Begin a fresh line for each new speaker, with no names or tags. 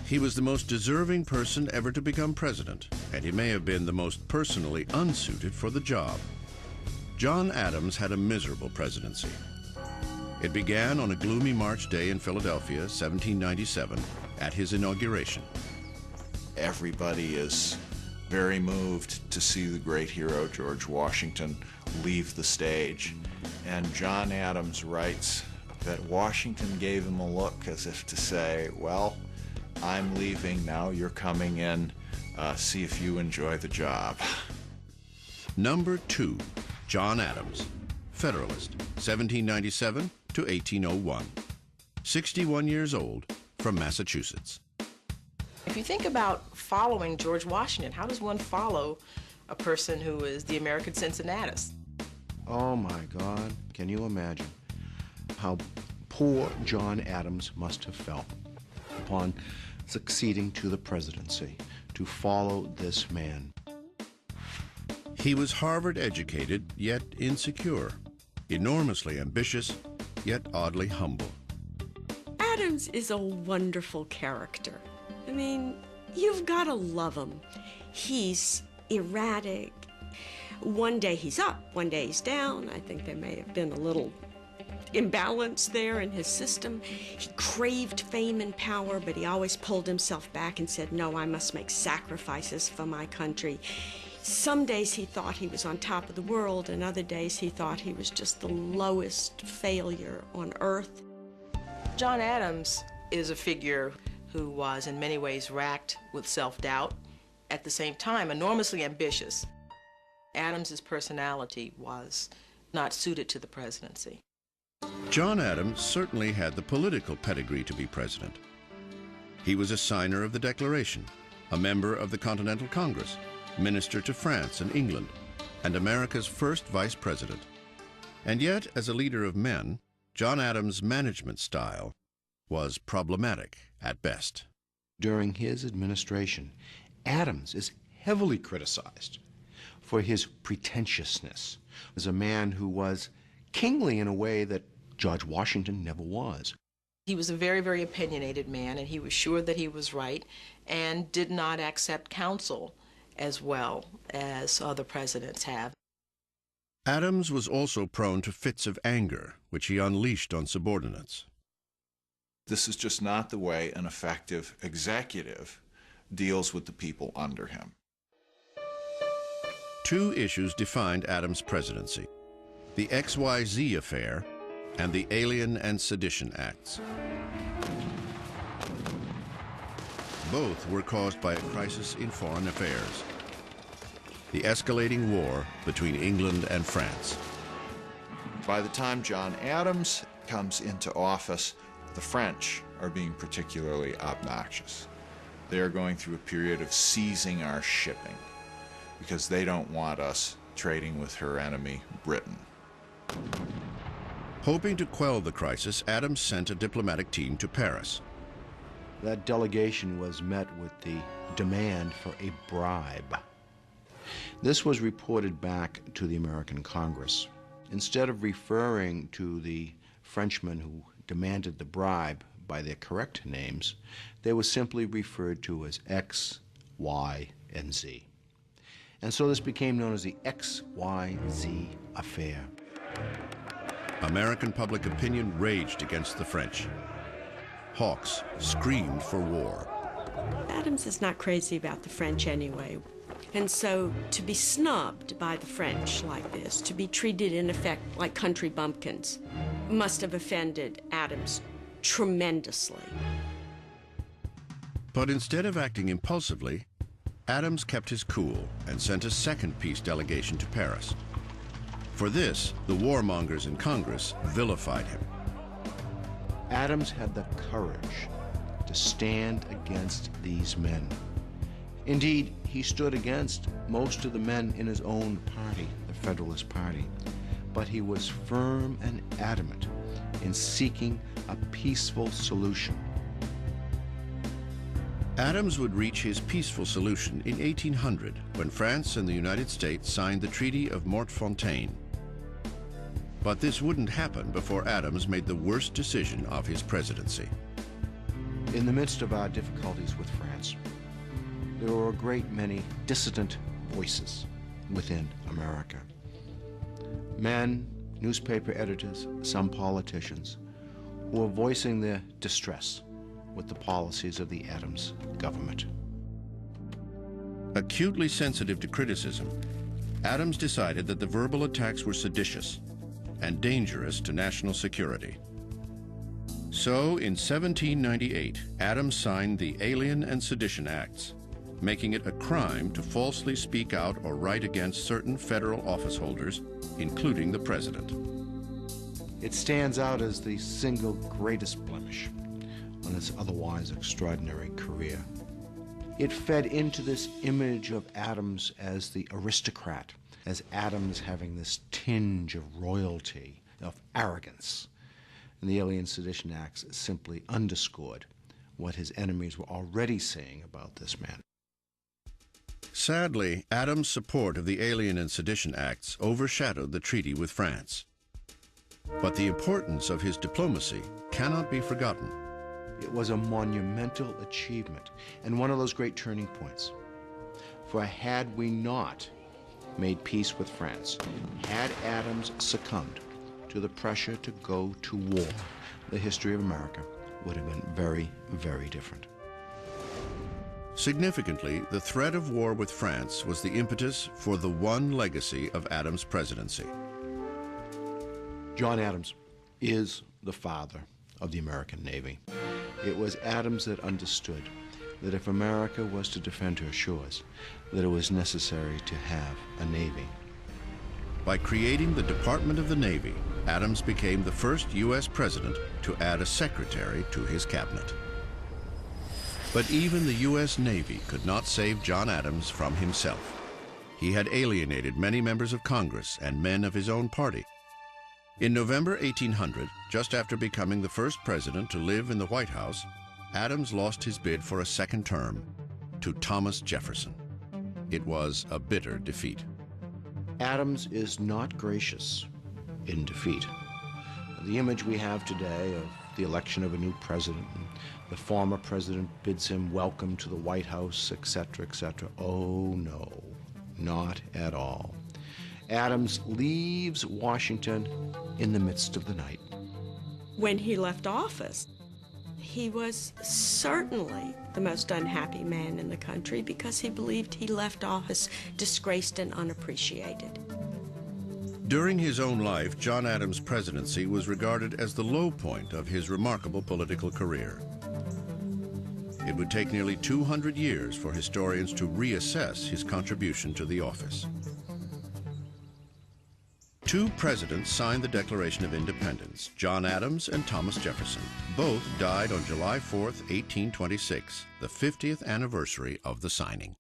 He was the most deserving person ever to become president, and he may have been the most personally unsuited for the job. John Adams had a miserable presidency. It began on a gloomy March day in Philadelphia, 1797, at his inauguration.
Everybody is very moved to see the great hero George Washington leave the stage. And John Adams writes that Washington gave him a look as if to say, well, I'm leaving, now you're coming in, see if you enjoy the job.
Number 2, John Adams, Federalist, 1797 to 1801. 61 years old, from Massachusetts.
If you think about following George Washington, how does one follow a person who is the American Cincinnatus?
Oh my God, can you imagine how poor John Adams must have felt upon succeeding to the presidency, to follow this man?
He was Harvard educated, yet insecure, enormously ambitious, yet oddly humble.
Adams is a wonderful character. I mean, you've got to love him. He's erratic. One day he's up, one day he's down. I think there may have been a little imbalance there in his system. He craved fame and power, but he always pulled himself back and said, no, I must make sacrifices for my country. Some days he thought he was on top of the world, and other days he thought he was just the lowest failure on earth.
John Adams is a figure who was in many ways racked with self-doubt, at the same time enormously ambitious. Adams's personality was not suited to the presidency.
John Adams certainly had the political pedigree to be president. He was a signer of the Declaration, a member of the Continental Congress, minister to France and England, and America's first vice president. And yet, as a leader of men, John Adams' management style was problematic at best.
During his administration, Adams is heavily criticized for his pretentiousness as a man who was kingly in a way that George Washington never was.
He was a very, very opinionated man, and he was sure that he was right and did not accept counsel as well as other presidents have.
Adams was also prone to fits of anger, which he unleashed on subordinates.
This is just not the way an effective executive deals with the people under him.
2 issues defined Adams' presidency: the XYZ affair and the Alien and Sedition Acts. Both were caused by a crisis in foreign affairs: the escalating war between England and France.
By the time John Adams comes into office, the French are being particularly obnoxious. They are going through a period of seizing our shipping because they don't want us trading with her enemy, Britain.
Hoping to quell the crisis, Adams sent a diplomatic team to Paris.
That delegation was met with the demand for a bribe. This was reported back to the American Congress. Instead of referring to the Frenchmen who demanded the bribe by their correct names, they were simply referred to as X, Y, and Z. And so this became known as the XYZ affair.
American public opinion raged against the French. Hawks screamed for war.
Adams is not crazy about the French anyway. And so to be snubbed by the French like this, to be treated in effect like country bumpkins, must have offended Adams tremendously.
But instead of acting impulsively, Adams kept his cool and sent a second peace delegation to Paris. For this, the warmongers in Congress vilified him.
Adams had the courage to stand against these men. Indeed, he stood against most of the men in his own party, the Federalist Party. But he was firm and adamant in seeking a peaceful solution.
Adams would reach his peaceful solution in 1800 when France and the United States signed the Treaty of Montfontaine. But this wouldn't happen before Adams made the worst decision of his presidency.
In the midst of our difficulties with France, there were a great many dissident voices within America. Men, newspaper editors, some politicians, who were voicing their distress with the policies of the Adams government.
Acutely sensitive to criticism, Adams decided that the verbal attacks were seditious and dangerous to national security. So, in 1798, Adams signed the Alien and Sedition Acts, making it a crime to falsely speak out or write against certain federal office holders, including the president.
It stands out as the single greatest blemish on his otherwise extraordinary career. It fed into this image of Adams as the aristocrat, as Adams having this tinge of royalty, of arrogance. And the Alien Sedition Acts simply underscored what his enemies were already saying about this man.
Sadly, Adams' support of the Alien and Sedition Acts overshadowed the treaty with France. But the importance of his diplomacy cannot be forgotten.
It was a monumental achievement and one of those great turning points. For had we not made peace with France, had Adams succumbed to the pressure to go to war, the history of America would have been very, very different.
Significantly, the threat of war with France was the impetus for the one legacy of Adams' presidency.
John Adams is the father of the American Navy. It was Adams that understood that if America was to defend her shores, that it was necessary to have a Navy.
By creating the Department of the Navy, Adams became the first U.S. president to add a secretary to his cabinet. But even the U.S. Navy could not save John Adams from himself. He had alienated many members of Congress and men of his own party. In November 1800, just after becoming the first president to live in the White House, Adams lost his bid for a second term to Thomas Jefferson. It was a bitter defeat.
Adams is not gracious in defeat. The image we have today of the election of a new president, and the former president bids him welcome to the White House, etc., etc. Oh no, not at all. Adams leaves Washington in the midst of the night.
When he left office, he was certainly the most unhappy man in the country because he believed he left office disgraced and unappreciated.
During his own life, John Adams' presidency was regarded as the low point of his remarkable political career. It would take nearly 200 years for historians to reassess his contribution to the office. Two presidents signed the Declaration of Independence, John Adams and Thomas Jefferson. Both died on July 4, 1826, the 50th anniversary of the signing.